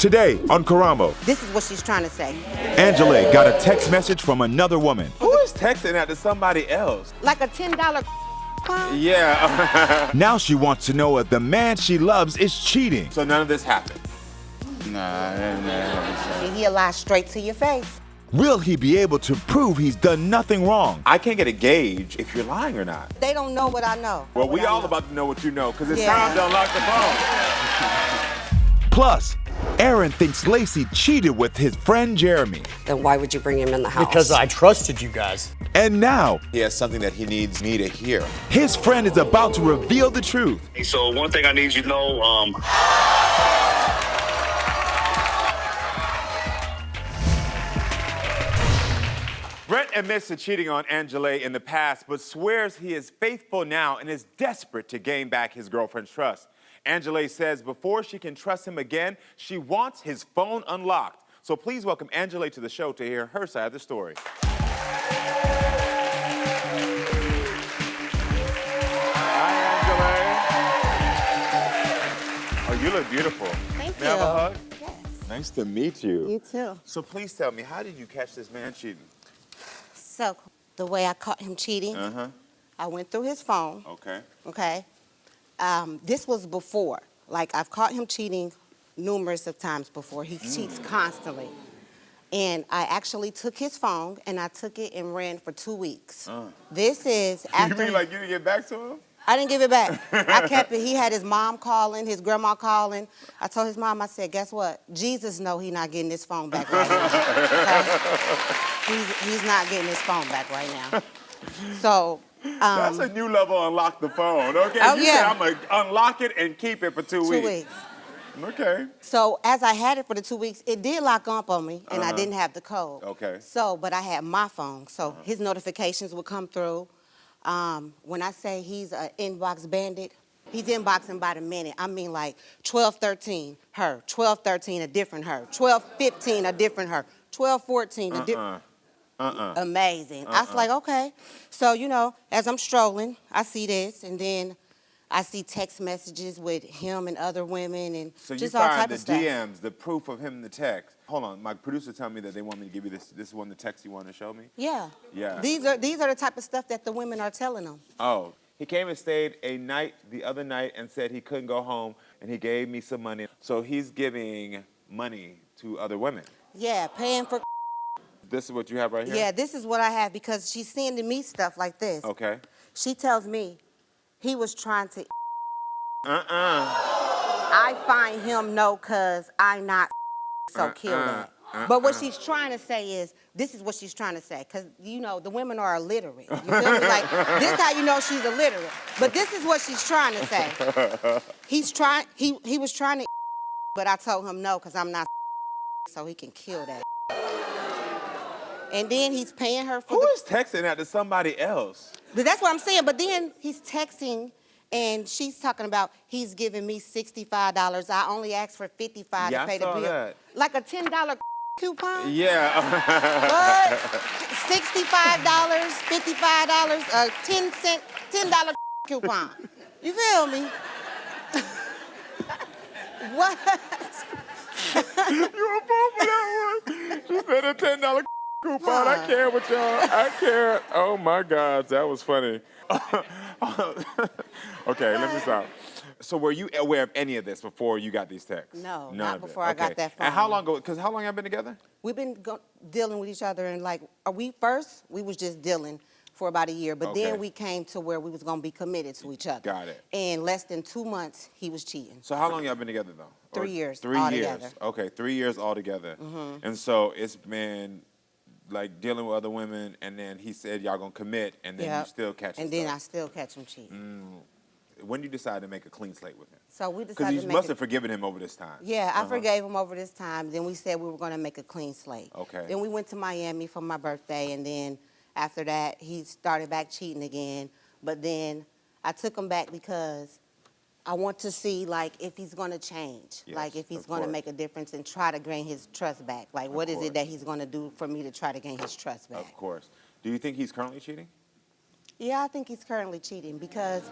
Today on Karamo, This is what she's trying to say. Angela got a text message from another woman. Who is texting that to somebody else? Like a $10 coupon? Yeah. Now she wants to know if the man she loves is cheating. So none of this happened? Nah, And he'll lie straight to your face. Will he be able to prove he's done nothing wrong? I can't get a gauge if you're lying or not. They don't know what I know. Well, What we I all know. about to know what you know, because it's Yeah. time to unlock the phone. Plus, Airon thinks Lacy cheated with his friend Jeremy. Then why would you bring him in the house? Because I trusted you guys. And now, he has something that he needs me to hear. his friend is about to reveal the truth. So one thing I need you to know, Brent admits to cheating on Angela in the past, but swears he is faithful now and is desperate to gain back his girlfriend's trust. Angela says before she can trust him again, she wants his phone unlocked. So please welcome Angela to the show to hear her side of the story. Hi, Angela. Oh, you look beautiful. Thank May I have a you. hug? Yes. Nice to meet you. You too. So please tell me, how did you catch this man cheating? So, the way I caught him cheating, I went through his phone, Okay. okay? This was before. Like, I've caught him cheating numerous of times before. He cheats constantly. And I actually took his phone, and I took it and ran for 2 weeks. This is after... You mean like you didn't get back to him? I didn't give it back. I kept it. He had his mom calling, his grandma calling. I told his mom, I said, guess what? Jesus know he not getting his phone back right now. Okay? He's not getting his phone back right now. So, That's a new level of unlock the phone, okay? Oh, you yeah. said I'm going to unlock it and keep it for 2 weeks. 2 weeks. Okay. So as I had it for the 2 weeks, it did lock up on me, and I didn't have the code. Okay. So, but I had my phone, so his notifications would come through. When I say he's an inbox bandit, he's inboxing by the minute. I mean like 12:13, her. 12:13, a different her. 12:15, a different her. 12:14, a different. Amazing. I was like, okay. So, you know, as I'm strolling, I see this, and then I see text messages with him and other women and So you just all type find the of stuff. DMs, the proof of him in the text. Hold on, my producer told me that they want me to give you this. This is one of the texts you want to show me? Yeah. Yeah. These are the type of stuff that the women are telling them. Oh, he came and stayed a night the other night and said he couldn't go home, and he gave me some money. So he's giving money to other women. Yeah, paying for. This is what you have right here? Yeah, this is what I have because she's sending me stuff like this. Okay. She tells me he was trying to. I find him no, cause I not. So kill that. But what she's trying to say is, this is what she's trying to say, because, you know, the women are illiterate. You feel me? Like, this how you know she's illiterate. But this is what she's trying to say. He was trying to, but I told him no, because I'm not, so he can kill that. And then he's paying her for Who is texting that to somebody else? But that's what I'm saying. But then he's texting, and she's talking about he's giving me $65. I only asked for $55 Yeah, to pay I the saw bill. that. Like a $10 coupon? Yeah. What? $65, $55, a $10 coupon. You feel me? What? You were both for that one. She said a $10 coupon. I care with y'all. I care. Oh my God, that was funny. Okay, let me stop. So were you aware of any of this before you got these texts? No, None not of it. before I got that phone. And how long ago? Because how long y'all been together? We've been dealing with each other, and like, we was just dealing for about a year, but Okay. then we came to where we was gonna be committed to each other. Got it. And less than 2 months, he was cheating. So how long y'all been together though? 3 years 3 altogether. years. Okay, 3 years altogether. And so it's been like dealing with other women, and then he said y'all gonna commit, and then you still catch him. And then I still catch him cheating. When did you decide to make a clean slate with him? So we Because decided you to must make have forgiven him over this time. Yeah, I forgave him over this time. Then we said we were going to make a clean slate. Okay. Then we went to Miami for my birthday, and then after that, he started back cheating again. But then I took him back because I want to see, like, if he's going to change. Yes, like, if he's of going to course. make a difference and try to gain his trust back. Like, what is course. it that he's going to do for me to try to gain his trust back? Of course. Do you think he's currently cheating? Yeah, I think he's currently cheating because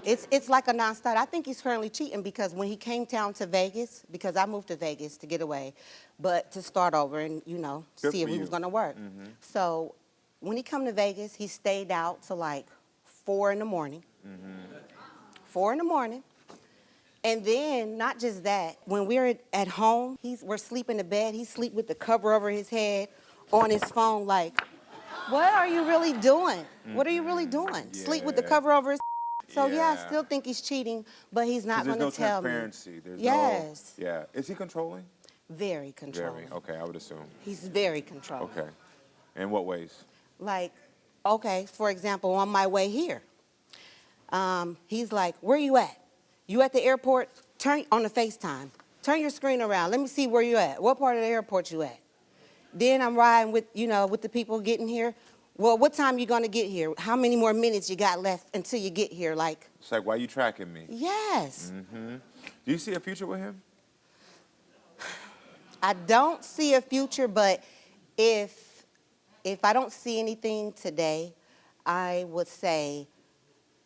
It's like a non-start. I think he's currently cheating because when he came down to Vegas, because I moved to Vegas to get away, but to start over and, you know, Good see if for we you. was gonna work. So when he come to Vegas, he stayed out till like 4 in the morning. 4 in the morning. And then, not just that, when we're at home, we're sleeping in bed, he sleep with the cover over his head on his phone like, what are you really doing? What are you really doing? Sleep with the Yeah. cover over his So yeah, I Yeah. still think he's cheating, but he's not 'Cause there's gonna no tell me. transparency. There's Yes. no. Yeah. Is he controlling? Very controlling. Very. Okay, I would assume. He's very controlling. Okay. In what ways? Like, okay, for example, on my way here, he's like, where you at? You at the airport? Turn on the FaceTime. Turn your screen around. Let me see where you at. What part of the airport you at? Then I'm riding with, you know, with the people getting here. Well, what time you gonna get here? How many more minutes you got left until you get here? Like, It's like, why you tracking me? yes. Do you see a future with him? I don't see a future, but if I don't see anything today, I would say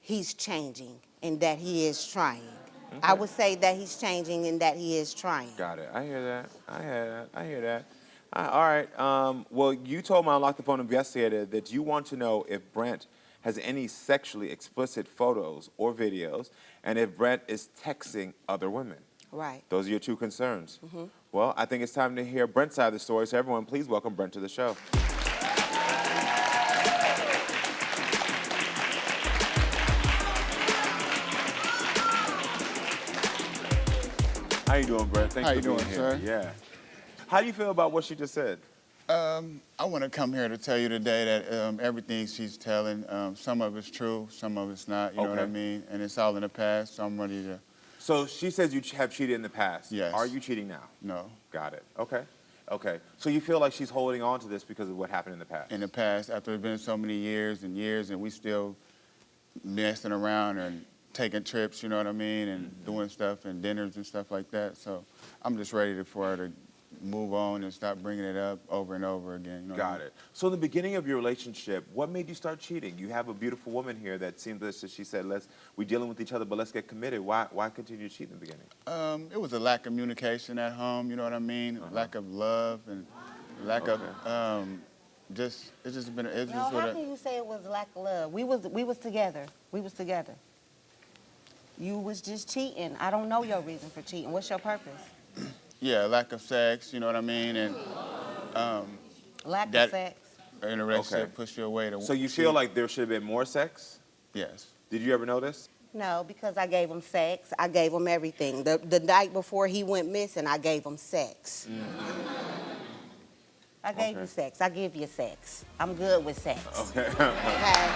he's changing and that he is trying. I would say that he's changing and that he is trying. Got it. I hear that. I hear that. All right. Well, you told my Unlock the Phone investigator that you want to know if Brent has any sexually explicit photos or videos, and if Brent is texting other women. Right. Those are your two concerns. Well, I think it's time to hear Brent's side of the story. So everyone, please welcome Brent to the show. How you doing, Brent? Thanks How for you being doing, here. sir? Yeah. How do you feel about what she just said? I want to come here to tell you today that everything she's telling, some of it's true, some of it's not, you know what I Okay. mean? And it's all in the past, so I'm ready to, So she says you have cheated in the past. Yes. Are you cheating now? no. Got it. Okay. Okay. So you feel like she's holding on to this because of what happened in the past? In the past, after it's been so many years and years, and we still messing around and taking trips, you know what I mean, and doing stuff and dinners and stuff like that. So I'm just ready for her to move on and stop bringing it up over and over again. You know what I Got mean? it. So in the beginning of your relationship, what made you start cheating? You have a beautiful woman here that seems that she said, we're dealing with each other, but let's get committed. Why continue to cheat in the beginning? It was a lack of communication at home, you know what I mean? Lack of love and lack of it's just No, how can you say it was lack of love? We was together. We was together. You was just cheating. I don't know your reason for cheating. What's your purpose? yeah, lack of sex, you know what I mean? And Lack That- of sex. in a relationship Okay. push you away to So you feel like there should have been more sex? Yes. Did you ever notice? No, because I gave him sex. I gave him everything. The night before he went missing, I gave him sex. I gave you sex. I give you sex. I'm good with sex. Okay. Okay?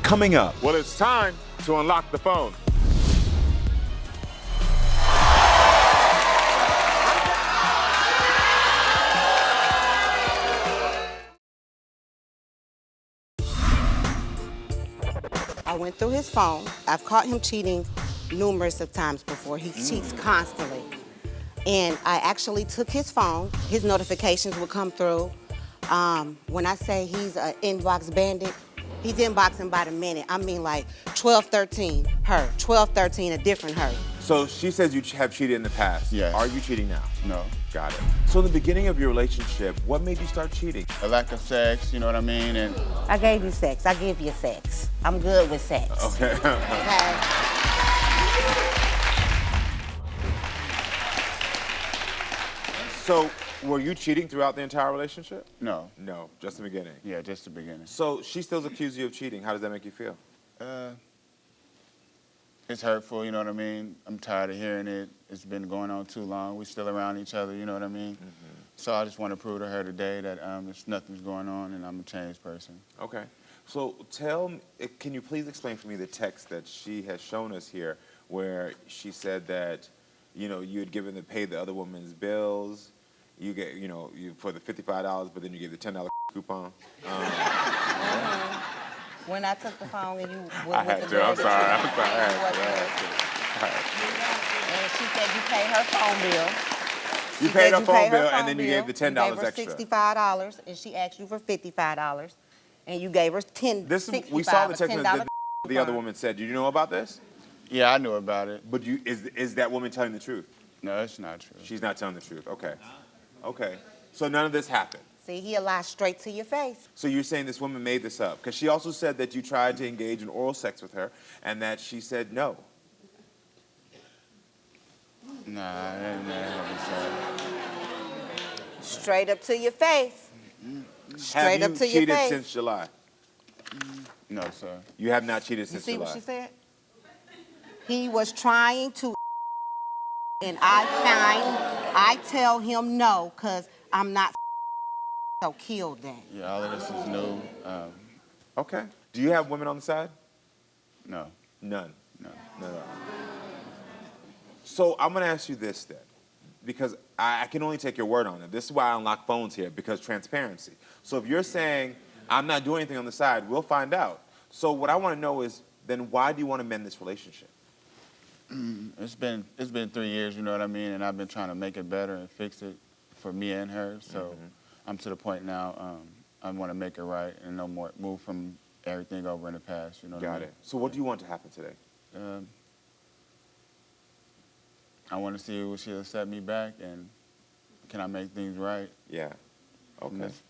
Coming up, Well, it's time to unlock the phone. I went through his phone. I've caught him cheating numerous of times before. He cheats constantly. And I actually took his phone. His notifications would come through. When I say he's an inbox bandit, he's inboxing by the minute. I mean like 12:13 her, 12:13 a different her. So she says you have cheated in the past. Yes. Are you cheating now? No. Got it. So in the beginning of your relationship, what made you start cheating? A lack of sex, you know what I mean? And I gave you sex. I give you sex. I'm good with sex. Okay. Okay? So were you cheating throughout the entire relationship? no. No, just the beginning. Yeah, just the beginning. So she still accuses you of cheating. How does that make you feel? It's hurtful, you know what I mean? I'm tired of hearing it. It's been going on too long. We still around each other, you know what I mean? So I just want to prove to her today that nothing's going on and I'm a changed person. Okay. So tell me, can you please explain for me the text that she has shown us here where she said that, you know, you had given to pay the other woman's bills, you get, you know, for the $55, but then you gave the $10 coupon. When I took the phone and you went I with had the to, girl I'm that sorry, you I'm sorry, I knew what had to- And she said you paid her phone bill. You She paid said her you phone paid bill and then you gave the $10 You gave her extra. $65 and she asked you for $55 and you gave her We saw the text message. The other woman said, "Do you know about this?" Yeah, I knew about it. But is that woman telling the truth? No, it's not true. She's not telling the truth. Okay. Okay. So none of this happened. See, he'll lie straight to your face. So you're saying this woman made this up? Because she also said that you tried to engage in oral sex with her and that she said no. Nah, I didn't have Straight up to your face. Straight up to Have you your cheated face. since July? No, sir. You have not cheated You since see July. what she said? He was trying to, and I tell him no, because I'm not, so kill that. Yeah, all of this is new. Okay. Do you have women on the side? No, None. no. No. So I'm gonna ask you this then, because I can only take your word on it. This is why I unlock phones here, because transparency. So if you're saying I'm not doing anything on the side, we'll find out. So what I want to know is then why do you want to mend this relationship? It's been 3 years, you know what I mean, and I've been trying to make it better and fix it for me and her. So I'm to the point now. I want to make it right and no more move from everything over in the past. You know what I Got mean? it. So what do you want to happen today? I want to see will she accept me back and can I make things right Yeah. from Okay. this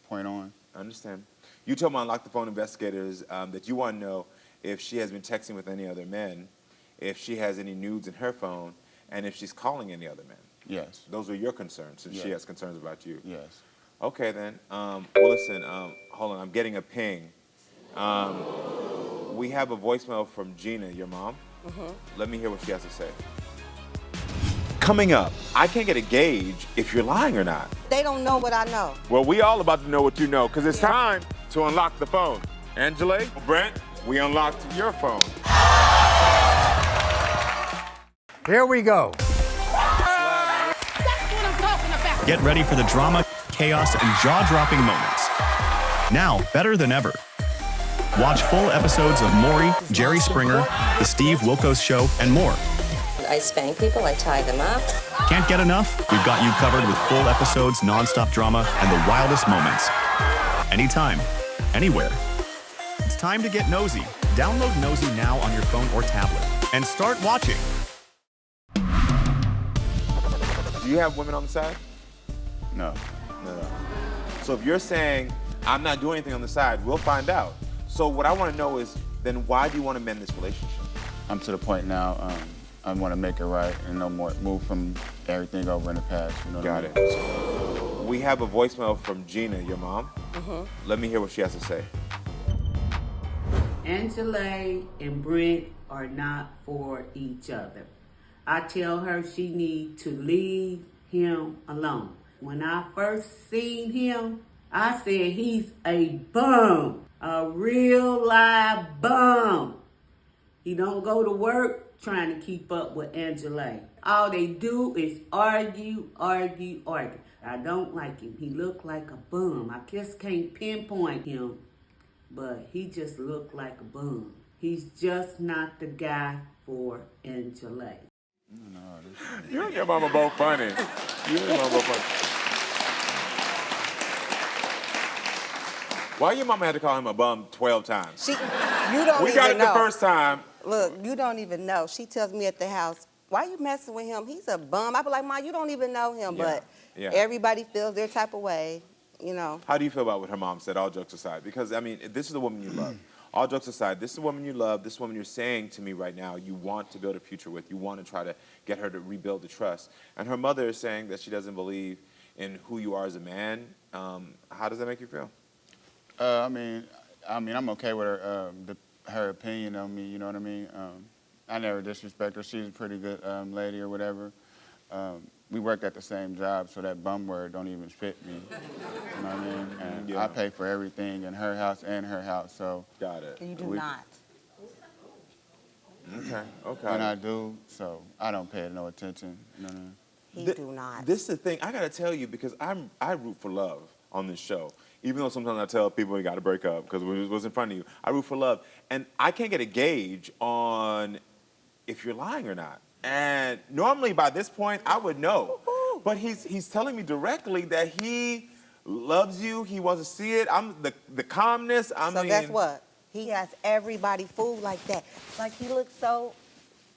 point on. I understand. You told my Unlock the Phone investigators that you want to know if she has been texting with any other men, if she has any nudes in her phone, and if she's calling any other men. Yes. Those are your concerns, since she Yeah. has concerns about you. Yes. Okay, then. Well, listen, hold on. I'm getting a ping. We have a voicemail from Gina, your mom. Let me hear what she has to say. Coming up, I can't get a gauge if you're lying or not. They don't know what I know. Well, we all about to know what you know, because it's time to unlock the phone. Angela, Brent, we unlocked your phone. Here we go. Get ready for the drama, chaos, and jaw-dropping moments. Now, better than ever. Watch full episodes of Maury, Jerry Springer, The Steve Wilkos Show, and more. I spank people, I tie them up. Can't get enough? We've got you covered with full episodes, non-stop drama, and the wildest moments. Anytime, anywhere. It's time to get nosy. Download Nosey now on your phone or tablet and start watching. Do you have women on the side? No. No. So if you're saying I'm not doing anything on the side, we'll find out. So what I want to know is then why do you want to mend this relationship? I'm to the point now. I want to make it right and no more move from everything over in the past. You know what I Got mean? it. We have a voicemail from Gina, your mom. Let me hear what she has to say. Angela and Brent are not for each other. I tell her she needs to leave him alone. When I first seen him, I said he's a bum, a real live bum. He don't go to work trying to keep up with Angela. All they do is argue. I don't like him. He look like a bum. I just can't pinpoint him, but he just look like a bum. He's just not the guy for Angela. You and your mama both funny. You and your mama both funny. Why your mama had to call him a bum 12 times? You don't We even got it know. the first time. Look, you don't even know. She tells me at the house, why you messing with him? He's a bum. I be like, Ma, you don't even know him. Yeah, But yeah. everybody feels their type of way, you know. How do you feel about what her mom said, all jokes aside? Because, I mean, this is the woman you love. All jokes aside, this is the woman you love. This woman you're saying to me right now you want to build a future with. You want to try to get her to rebuild the trust. And her mother is saying that she doesn't believe in who you are as a man. How does that make you feel? I mean, I'm okay with her opinion on me. You know what I mean? I never disrespect her. She's a pretty good lady or whatever. We worked at the same job, so that bum word don't even fit me. You know what I mean? And Yeah. I pay for everything in her house and her house, so. Got it. You do not. Okay, okay. When I do, so I don't pay it no attention. You know what I mean? He do not. This is the thing. I got to tell you, because I root for love on this show. Even though sometimes I tell people you got to break up because it was in front of you. I root for love. And I can't get a gauge on if you're lying or not. And normally by this point, I would know. But he's telling me directly that he loves you. He wants to see it. I'm the calmness. So guess what? He has everybody fooled like that. Like, he looks so...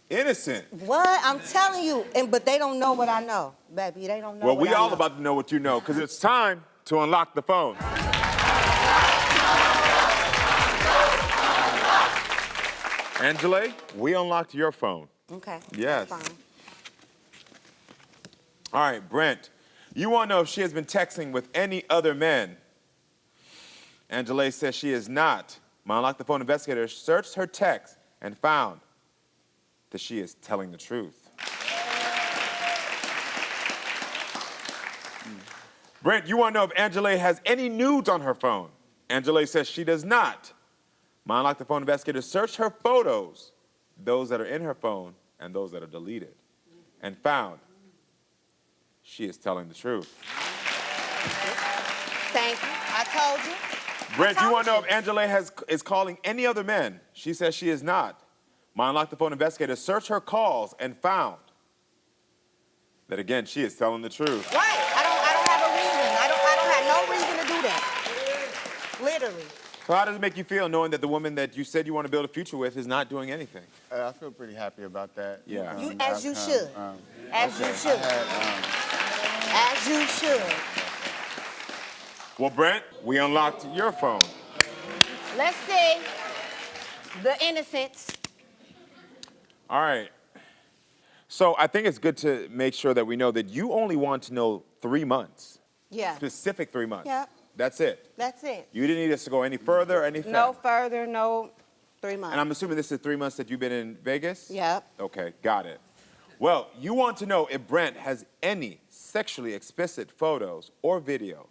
Innocent. What? I'm telling you. But they don't know what I know, baby. They don't know Well, what we I all know. about to know what you know, because it's time to unlock the phone. Angela, we unlocked your phone. Okay. Yes. That's fine. All right, Brent, you want to know if she has been texting with any other men. Angela says she is not. My Unlock the Phone investigator searched her text and found that she is telling the truth. Brent, you want to know if Angela has any nudes on her phone. Angela says she does not. My Unlock the Phone investigator searched her photos, those that are in her phone and those that are deleted, and found she is telling the truth. Thank you. I told you. Brent, you want to know if Angela is calling any other men. She says she is not. My Unlock the Phone investigator searched her calls and found that, again, she is telling the truth. Right. I don't have a reason. I don't have no reason to do that. Literally. So how does it make you feel knowing that the woman that you said you want to build a future with is not doing anything? I feel pretty happy about that. Yeah. As you should. As you should. As you should. Well, Brent, we unlocked your phone. Let's see. The innocence. All right. So I think it's good to make sure that we know that you only want to know 3 months. Yeah. Specific 3 months. Yeah. That's it. That's it. You didn't need us to go any further or anything. No further, no 3 months. And I'm assuming this is 3 months that you've been in Vegas? Yep. Okay, got it. Well, you want to know if Brent has any sexually explicit photos or video.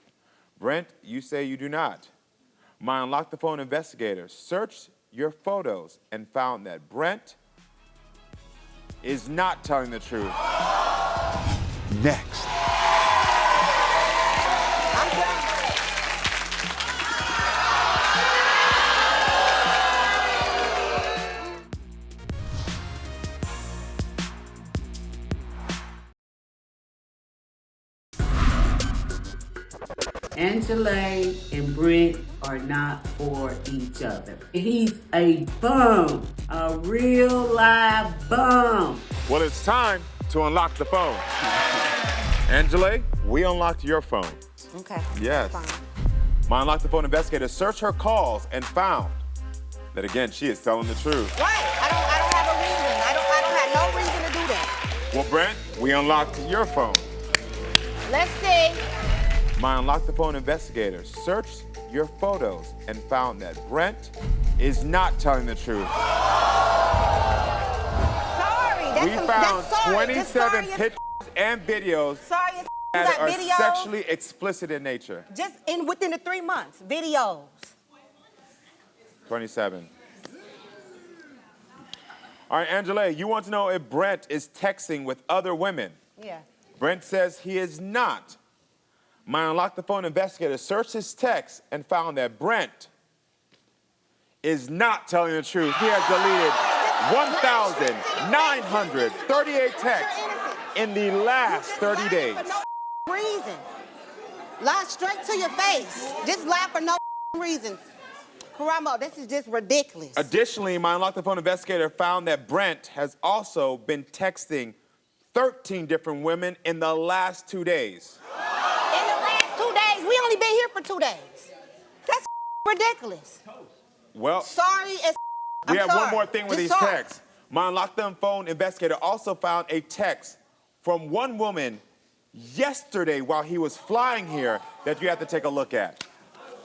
Brent, you say you do not. My Unlock the Phone investigator searched your photos and found that Brent is not telling the truth. Next. I'm done. Angela and Brent are not for each other. He's a bum, a real live bum. Well, it's time to unlock the phone. Angela, we unlocked your phone. Okay. Yes. Fine. My Unlock the Phone investigator searched her calls and found that, again, she is telling the truth. Right. I don't have a reason. I don't have no reason to do that. Well, Brent, we unlocked your phone. Let's see. My Unlock the Phone investigator searched your photos and found that Brent is not telling the truth. Sorry. We found that's sorry. 27 pictures and videos Sorry as that got are videos. sexually explicit in nature. Just within the 3 months. Videos. 27. All right, Angela, you want to know if Brent is texting with other women. Yeah. Brent says he is not. My Unlock the Phone investigator searched his text and found that Brent is not telling the truth. He has deleted 1,938 texts in the last 30 days. For no reason. Lie straight to your face. Just lie for no reason. Karamo, this is just ridiculous. Additionally, my Unlock the Phone investigator found that Brent has also been texting 13 different women in the last 2 days. In the last 2 days, we only been here for 2 days. That's ridiculous. Well, Sorry as we I'm have one sorry. more thing with Just these sorry. texts. My Unlock the Phone investigator also found a text from one woman yesterday while he was flying here that you have to take a look at.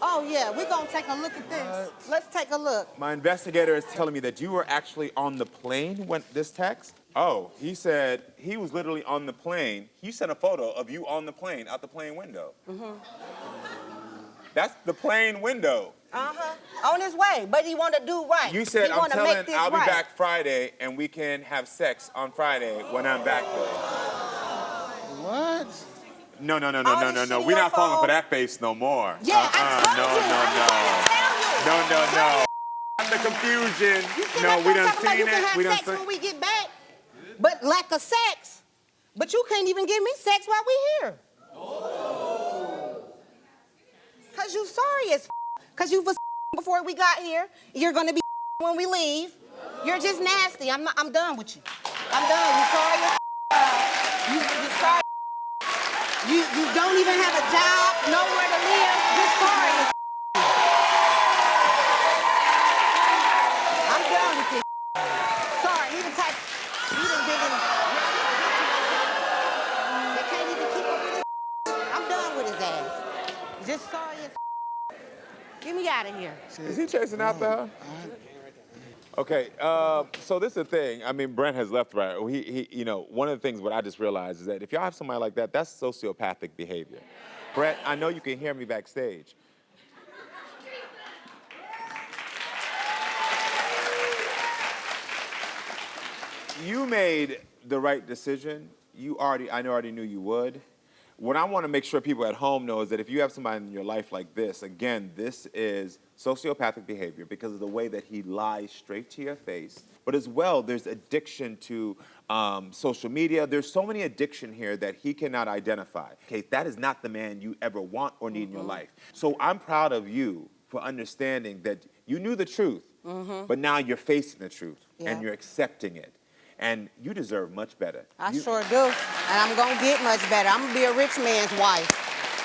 Oh, yeah, we're going to take a look at this. Let's take a look. My investigator is telling me that you were actually on the plane when this text? Oh, he said he was literally on the plane. He sent a photo of you on the plane, out the plane window. Mm-hmm. That's the plane window. Uh-huh. On his way, but he want to do right. You said, he I'm wanna telling, make this I'll be right. back Friday and we can have sex on Friday when I'm back there. What? No. All this shit in We're your not falling phone? for that face no more. Yeah, I told you. No. The confusion. No, we done seen it. We done sex seen when we get back, but lack of sex. But you can't even give me sex while we here. Cause you sorry as cause you was before we got here. You're gonna be when we leave. You're just nasty. I'm done with you. I'm done. You sorry. You sorry. You don't even have a job, nowhere to live. You're sorry. I'm done with this. Sorry. He the type. He done been in. They can't even keep up with his. I'm done with his ass. Just sorry as. Get me out of here. Is he chasing after her? Okay, so this is the thing. I mean, Brent has left, right? He, you know, one of the things what I just realized is that if y'all have somebody like that, that's sociopathic behavior. Brent, I know you can hear me backstage. You made the right decision. I already knew you would. What I want to make sure people at home know is that if you have somebody in your life like this, again, this is sociopathic behavior because of the way that he lies straight to your face. But as well, there's addiction to social media. There's so many addiction here that he cannot identify. Okay, that is not the man you ever want or need in your life. So I'm proud of you for understanding that you knew the truth, but now you're facing the truth and you're accepting it. And you deserve much better. I sure do. And I'm gonna get much better. I'm gonna be a rich man's wife.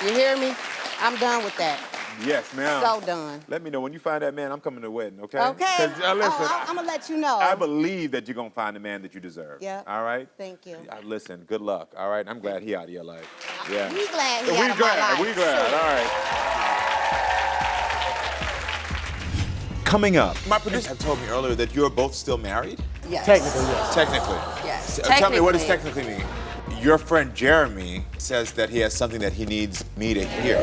You hear me? I'm done with that. Yes, ma'am. So done. Let me know when you find that man. I'm coming to the wedding, okay? Okay. 'Cause, listen, I'm gonna let you know. I believe that you're gonna find the man that you deserve. Yeah. All right. Thank you. Listen. Good luck. All right. I'm glad he out of your life. Yeah. We glad he out of my life. We glad. Sure. All right. Coming up, My producer had told me earlier that you're both still married? Yes. Technically, yes. Technically. Yes. Tell me, what does technically mean? Your friend Jeremy says that he has something that he needs me to hear.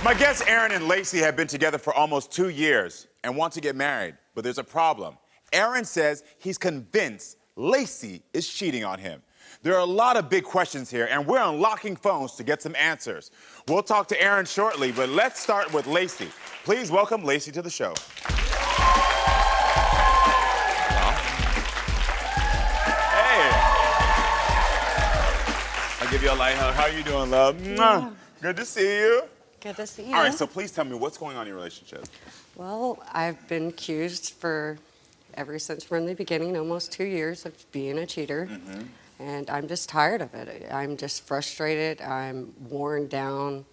My guests Airon and Lacey have been together for almost 2 years and want to get married, but there's a problem. Airon says he's convinced Lacey is cheating on him. There are a lot of big questions here, and we're unlocking phones to get some answers. We'll talk to Airon shortly, but let's start with Lacey. Please welcome Lacey to the show. Hey. I'll give you a light hug. How are you doing, love? Mwah. Good to see you. Good to see you. All right, so please tell me what's going on in your relationship. Well, I've been accused ever since from the beginning, almost 2 years, of being a cheater. And I'm just tired of it. I'm just frustrated. I'm worn down.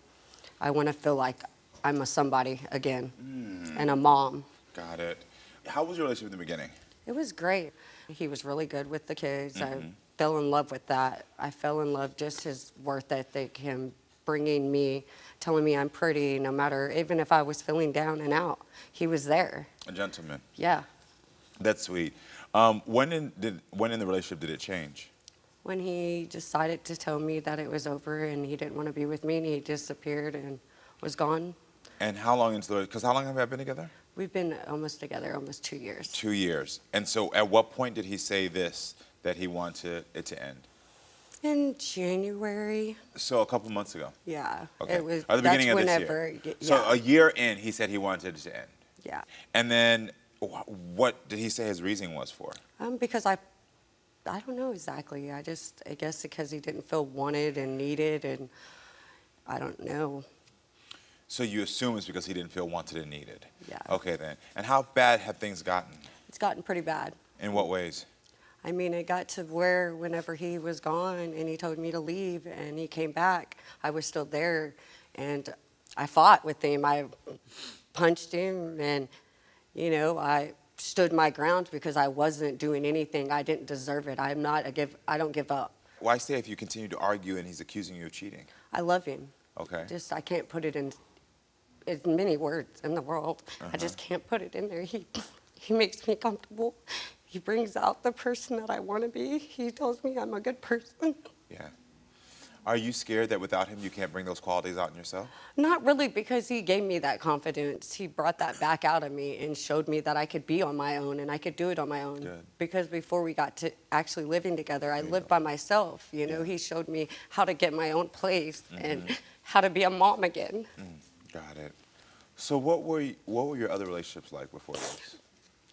I want to feel like I'm a somebody again and a mom. Got it. How was your relationship in the beginning? It was great. He was really good with the kids. I fell in love with that. I fell in love just his work ethic, him bringing me, telling me I'm pretty, no matter, even if I was feeling down and out, he was there. A gentleman. Yeah. That's sweet. When in the relationship did it change? When he decided to tell me that it was over and he didn't want to be with me, and he disappeared and was gone. And how long into the, because how long have you been together? We've been together almost 2 years. 2 years. And so at what point did he say this, that he wanted it to end? In January. So a couple months ago? Yeah. Okay. It was, Or the beginning of this whenever, year? Yeah. So a year in, he said he wanted it to end? Yeah. And then what did he say his reasoning was for? Because I don't know exactly. I guess because he didn't feel wanted and needed, and I don't know. So you assume it's because he didn't feel wanted and needed? Yeah. Okay then. And how bad have things gotten? It's gotten pretty bad. In what ways? I mean, it got to where whenever he was gone and he told me to leave and he came back, I was still there, and I fought with him. I punched him, and, you know, I stood my ground because I wasn't doing anything. I didn't deserve it. I don't give up. Why stay if you continue to argue and he's accusing you of cheating? I love him. Okay. I can't put it in as many words in the world. I just can't put it in there. He makes me comfortable. He brings out the person that I want to be. He tells me I'm a good person. Yeah. Are you scared that without him you can't bring those qualities out in yourself? Not really, because he gave me that confidence. He brought that back out of me and showed me that I could be on my own and I could do it on my own. Good. Because before we got to actually living together, I lived by myself. You know, he showed me how to get my own place and how to be a mom again. Got it. So what were your other relationships like before this?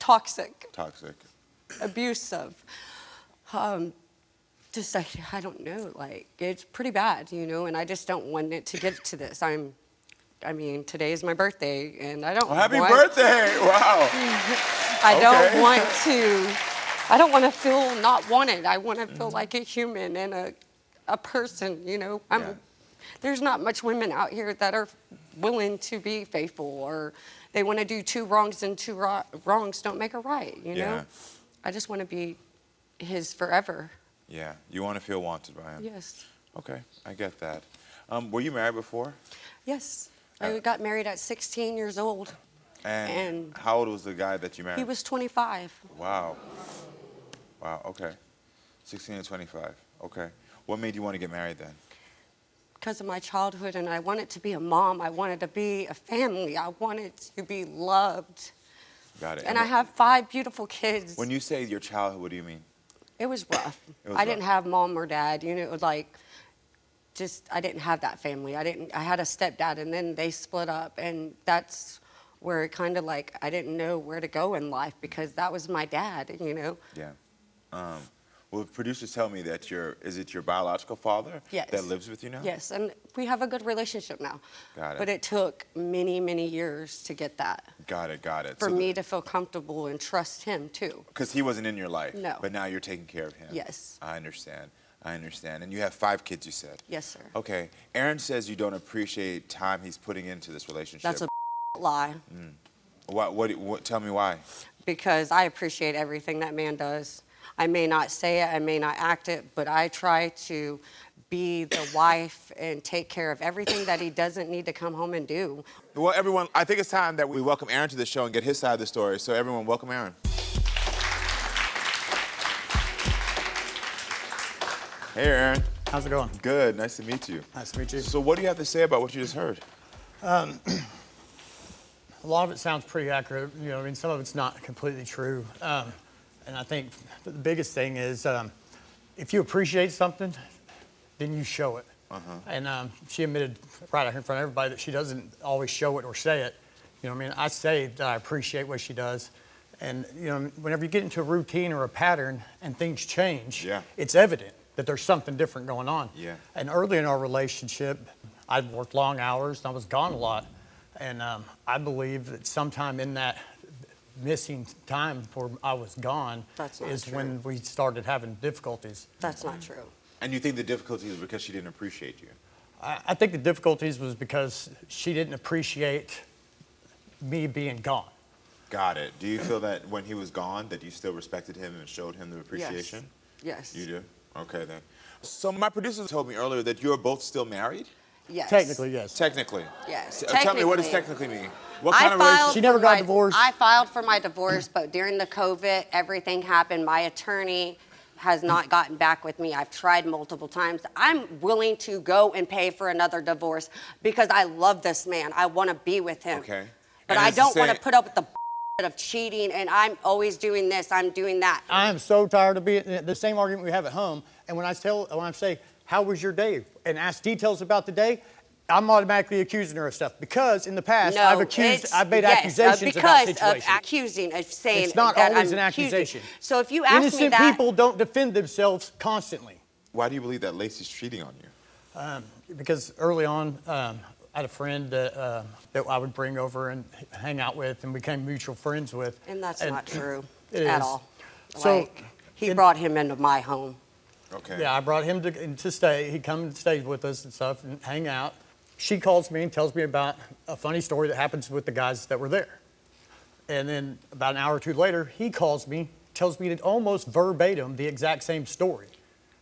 toxic, abusive. Just, I don't know, like, it's pretty bad, you know, and I just don't want it to get to this. I mean, today is my birthday, and I don't Happy birthday! Wow. I don't want to feel not wanted. I want to feel like a human and a person, you know. There's not much women out here that are willing to be faithful, or they want to do two wrongs and two wrongs don't make a right, you know? I just want to be his forever. Yeah, you want to feel wanted by him? Yes. Okay, I get that. Were you married before? Yes. I got married at 16 years old. And how old was the guy that you married? He was 25. Wow. Wow, okay. 16 and 25, okay. What made you want to get married then? Because of my childhood, and I wanted to be a mom. I wanted to be a family. I wanted to be loved. Got it. And I have 5 beautiful kids. When you say your childhood, what do you mean? It was rough. I didn't have mom or dad. You know, it was like, I didn't have that family. I had a stepdad, and then they split up, and that's where it kind of like, I didn't know where to go in life because that was my dad, you know? Yeah. Well, producers tell me that is it your biological father that lives with you now? Yes, and we have a good relationship now. Got it. But it took many, many years to get that. Got it. For me to feel comfortable and trust him, too. Because he wasn't in your life? No. But now you're taking care of him? Yes. I understand. And you have 5 kids, you said? Yes, sir. Okay. Airon says you don't appreciate time he's putting into this relationship. That's a lie. What, tell me why. Because I appreciate everything that man does. I may not say it, I may not act it, but I try to be the wife and take care of everything that he doesn't need to come home and do. Well, everyone, I think it's time that we welcome Airon to the show and get his side of the story. So everyone, welcome Airon. Hey, Airon. How's it going? Good. Nice to meet you. Nice to meet you. So what do you have to say about what you just heard? A lot of it sounds pretty accurate. You know, I mean, some of it's not completely true. And I think the biggest thing is if you appreciate something, then you show it. And she admitted right out here in front of everybody that she doesn't always show it or say it. You know what I mean? I say that I appreciate what she does. And, you know, whenever you get into a routine or a pattern and things change, it's evident that there's something different going on. And early in our relationship, I'd worked long hours and I was gone a lot. And I believe that sometime in that missing time where I was gone is when we started having difficulties. That's not true. And you think the difficulties were because she didn't appreciate you? I think the difficulties was because she didn't appreciate me being gone. Got it. Do you feel that when he was gone that you still respected him and showed him the appreciation? Yes. You do? Okay then. So my producers told me earlier that you're both still married? Yes. Technically, yes. Technically? Yes. Tell me, what does technically mean? What kind of relationship? She never got divorced. I filed for my divorce, but during the COVID, everything happened. My attorney has not gotten back with me. I've tried multiple times. I'm willing to go and pay for another divorce because I love this man. I want to be with him. Okay. But I don't want to put up with the of cheating and I'm always doing this, I'm doing that. I am so tired of being the same argument we have at home. And when I say, how was your day? And ask details about the day, I'm automatically accusing her of stuff because in the past I've made accusations about situations. Because of accusing, of saying it's not that always I'm an accusation. So if you ask Innocent me that, people don't defend themselves constantly. Why do you believe that Lacey's cheating on you? Because early on, I had a friend that I would bring over and hang out with and became mutual friends with. And that's not true at at all. So he brought him into my home. Okay. Yeah, I brought him to stay. He'd come and stay with us and stuff and hang out. She calls me and tells me about a funny story that happens with the guys that were there. And then about an hour or two later, he calls me, tells me almost verbatim the exact same story.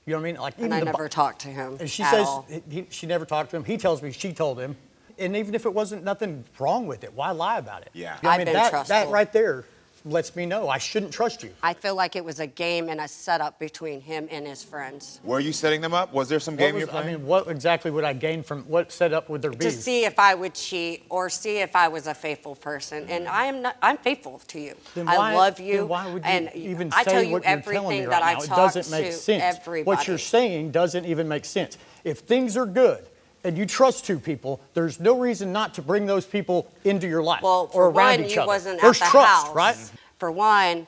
You know what I mean? Like, And I never talked to him and she at says all. She never talked to him. He tells me she told him. And even if it wasn't nothing wrong with it, why lie about it? Yeah. You know what I I've mean? been That trustful. right there lets me know I shouldn't trust you. I feel like it was a game and a setup between him and his friends. Were you setting them up? Was there some game you're playing? I mean, what exactly would I gain from what setup would there be? To see if I would cheat or see if I was a faithful person. And I'm faithful to you. Then I why- love you. then why would you and even I say tell you what you're telling me everything right that I now? It talk doesn't make to sense. everybody. What you're saying doesn't even make sense. If things are good and you trust two people, there's no reason not to bring those people into your life Well, or for around one, each you other. wasn't There's at the trust, house. right? For one,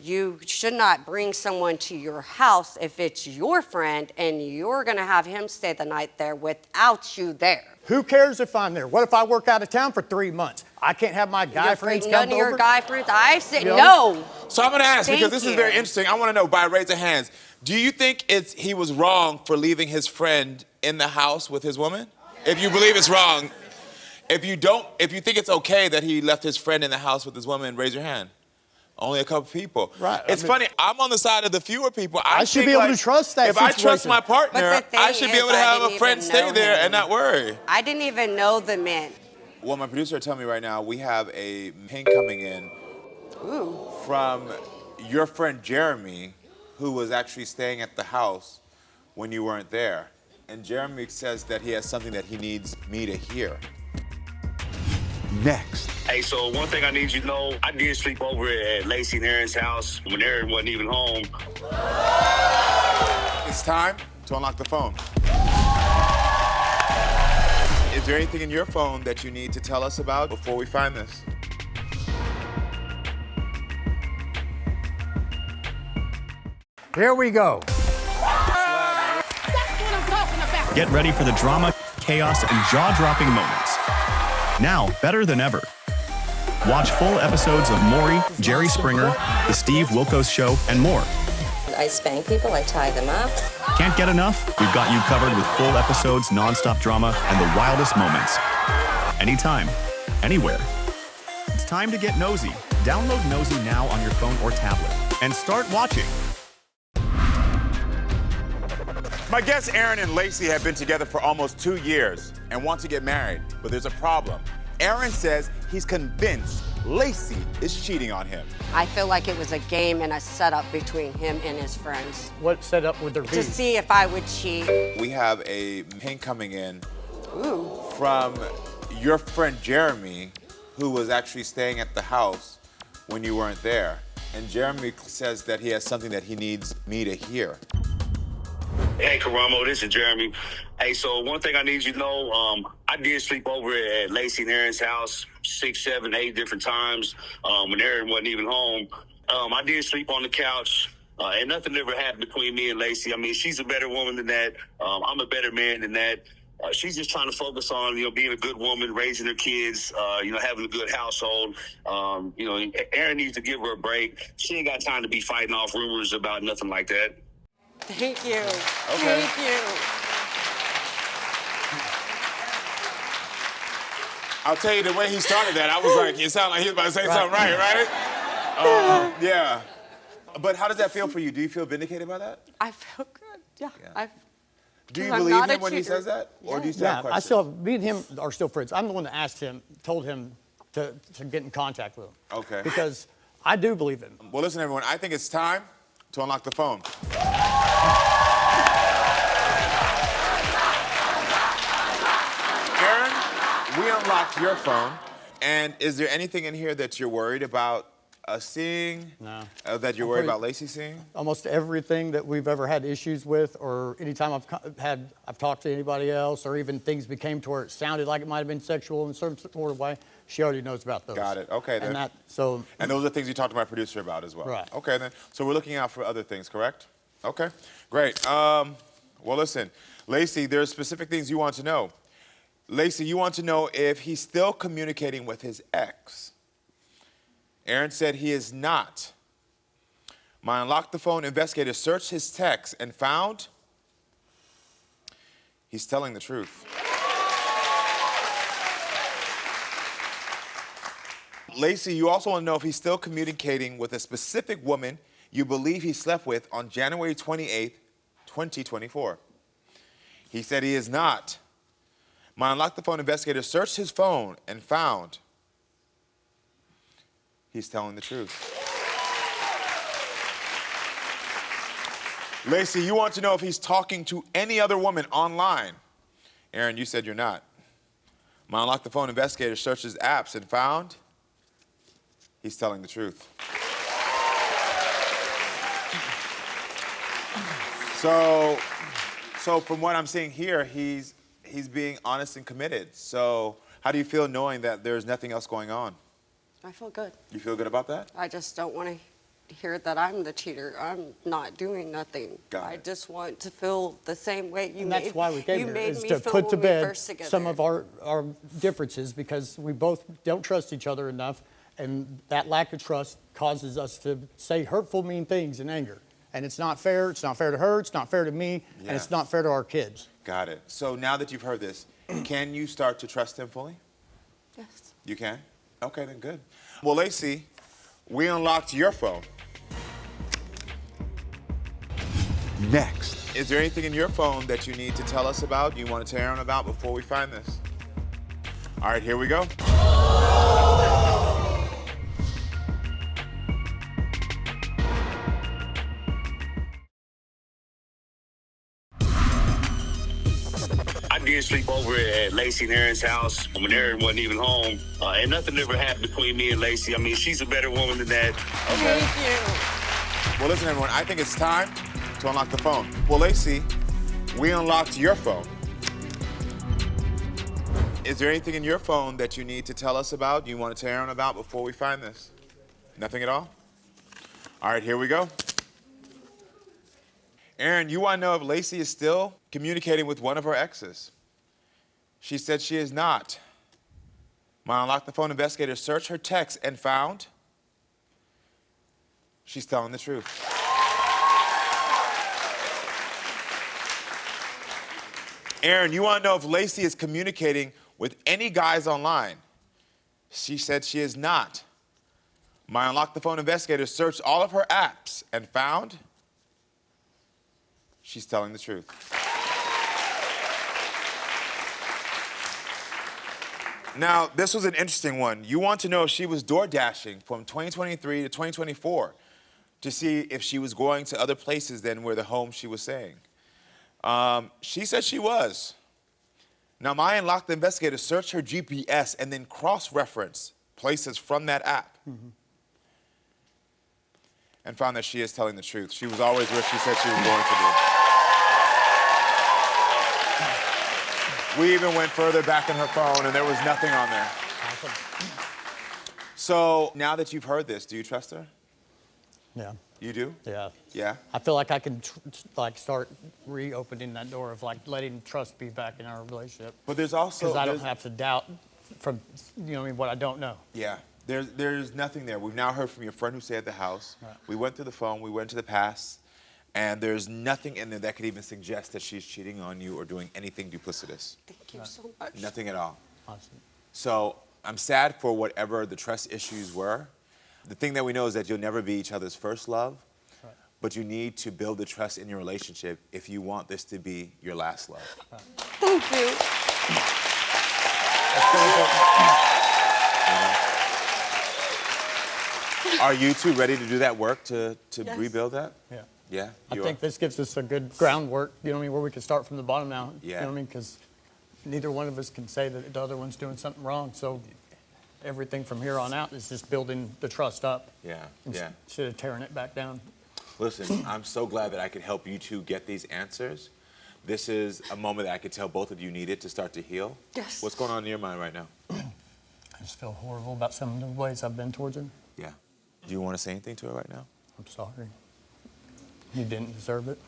you should not bring someone to your house if it's your friend and you're going to have him stay the night there without you there. Who cares if I'm there? What if I work out of town for 3 months? I can't have my guy friends come over? None of your guy friends. I said no. So I'm going to ask, Thank because this is you. very interesting. I want to know, by raise of hands, do you think he was wrong for leaving his friend in the house with his woman? If you believe it's wrong. If you think it's okay that he left his friend in the house with his woman, raise your hand. Only a couple people. Right. It's funny. I'm on the side of the fewer people. I should be able to trust that If I trust situation. my partner, But the I thing should be is, able to I have didn't a friend even stay know there him. and not worry. I didn't even know the men. Well, my producer told me right now we have a ping coming in from your friend Jeremy, who was actually staying at the house when you weren't there. And Jeremy says that he has something that he needs me to hear. Next. Hey, so one thing I need you to know, I did sleep over at Lacey and Airon's house when Airon wasn't even home. It's time to unlock the phone. Is there anything in your phone that you need to tell us about before we find this? Here we go. Get ready for the drama, chaos, and jaw-dropping moments. Now, better than ever. Watch full episodes of Maury, Jerry Springer, The Steve Wilkos Show, and more. I spank people, I tie them up. Can't get enough? We've got you covered with full episodes, non-stop drama, and the wildest moments. Anytime, anywhere. It's time to get nosy. Download Nosey now on your phone or tablet and start watching. My guests Airon and Lacey have been together for almost 2 years and want to get married, but there's a problem. Airon says he's convinced Lacey is cheating on him. I feel like it was a game and a setup between him and his friends What setup would there be? to see if I would cheat. We have a ping coming in from your friend Jeremy, who was actually staying at the house when you weren't there. And Jeremy says that he has something that he needs me to hear. Hey, Karamo, this is Jeremy. Hey, so one thing I need you to know, I did sleep over at Lacey and Airon's house 6, 7, 8 different times when Airon wasn't even home. I did sleep on the couch, and nothing ever happened between me and Lacey. I mean, she's a better woman than that. I'm a better man than that. She's just trying to focus on, being a good woman, raising her kids, having a good household. Airon needs to give her a break. She ain't got time to be fighting off rumors about nothing like that. Thank you. Okay. Thank you. I'll tell you, the way he started that, I was like, it sounded like he was about to say something right? Yeah. But how does that feel for you? Do you feel vindicated by that? I feel good. Yeah. Do you I'm believe not a him when he cheater. says that? Or do you still Yeah, have I questions? still, me and him are still friends. I'm the one that asked him, told him to get in contact with him. Okay. Because I do believe him. Well, listen, everyone, I think it's time to unlock the phone. Airon, we unlocked your phone. And is there anything in here that you're worried about us seeing? No. That you're worried about Lacey seeing? Almost everything that we've ever had issues with, or anytime I've talked to anybody else, or even things became to where it sounded like it might have been sexual in some sort of way, she already knows about those. Got it. Okay, then. And those are things you talked to my producer about as well. Right. Okay, then. So we're looking out for other things, correct? Okay, great. Well, listen, Lacey, there are specific things you want to know. Lacey, you want to know if he's still communicating with his ex. Airon said he is not. My Unlock the Phone investigator searched his text and found he's telling the truth. Lacey, you also want to know if he's still communicating with a specific woman you believe he slept with on January 28th, 2024. He said he is not. My Unlock the Phone investigator searched his phone and found he's telling the truth. Lacy, you want to know if he's talking to any other woman online. Airon, you said you're not. My Unlock the Phone investigator searched his apps and found he's telling the truth. So from what I'm seeing here, he's being honest and committed. So how do you feel knowing that there's nothing else going on? I feel good. You feel good about that? I just don't want to hear that I'm the cheater. I'm not doing nothing. Got I it. just want to feel the same way you And made. that's why we came you here, made is me to feel put to when we bed first together. some of our differences, because we both don't trust each other enough, and that lack of trust causes us to say hurtful, mean things in anger. And it's not fair. It's not fair to her. It's not fair to me. Yeah. And it's not fair to our kids. Got it. So now that you've heard this, can you start to trust him fully? Yes. You can? Okay, then good. Well, Lacy, we unlocked your phone. Next. Is there anything in your phone that you need to tell us about, you want to tell Airon about before we find this? All right, here we go. I did sleep over at Lacey and Aaron's house when Aaron wasn't even home. And nothing ever happened between me and Lacey. I mean, she's a better woman than that. Thank you. Well, listen, everyone, I think it's time to unlock the phone. Well, Lacy, we unlocked your phone. Is there anything in your phone that you need to tell us about, you want to tell Airon about before we find this? Nothing at all? All right, here we go. Airon, you want to know if Lacy is still communicating with one of her exes. She said she is not. My Unlock the Phone investigators searched her texts and found she's telling the truth. Airon, you want to know if Lacy is communicating with any guys online. She said she is not. My Unlock the Phone investigators searched all of her apps and found she's telling the truth. Now, this was an interesting one. You want to know if she was door dashing from 2023 to 2024 to see if she was going to other places than where the home she was staying. She said she was. Now, my Unlock the investigators searched her GPS and then cross-referenced places from that app and found that she is telling the truth. She was always where she said she was going to be. We even went further back in her phone, and there was nothing on there. Awesome. So now that you've heard this, do you trust her? Yeah. You do? Yeah. Yeah? I feel like I can start reopening that door of letting trust be back in our relationship. But there's also... Because I don't have to doubt from, what I don't know. Yeah. There's nothing there. We've now heard from your friend who stayed at the house. Right. We went through the phone. We went to the past. And there's nothing in there that could even suggest that she's cheating on you or doing anything duplicitous. Thank you so much. Nothing at all. Awesome. So I'm sad for whatever the trust issues were. The thing that we know is that you'll never be each other's first love. Right. But you need to build the trust in your relationship if you want this to be your last love. Right. Thank you. Are you two ready to do that work to Yes. rebuild that? Yeah. Yeah? I You think are? this gives us a good groundwork, where we can start from the bottom now. Yeah. Because neither one of us can say that the other one's doing something wrong. So everything from here on out is just building the trust up. Yeah, yeah. Instead of tearing it back down. Listen, I'm so glad that I could help you two get these answers. This is a moment that I could tell both of you needed to start to heal. Yes. What's going on in your mind right now? I just feel horrible about some of the ways I've been towards her. Yeah. Do you want to say anything to her right now? I'm sorry. You didn't deserve it.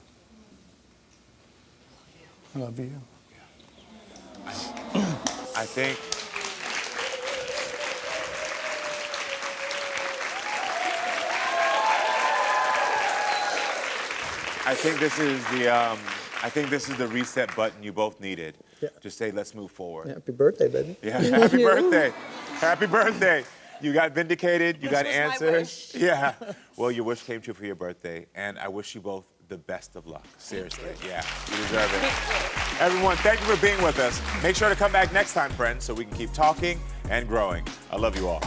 I love you. I think... I think this is the reset button you both needed. Yeah. Just say, let's move forward. Happy birthday, baby. Yeah, happy birthday. Happy birthday. You got vindicated. You got This was my answers. wish. Yeah. Well, your wish came true for your birthday, and I wish you both the best of luck. Seriously. Yeah, you deserve it. Everyone, thank you for being with us. Make sure to come back next time, friends, so we can keep talking and growing. I love you all.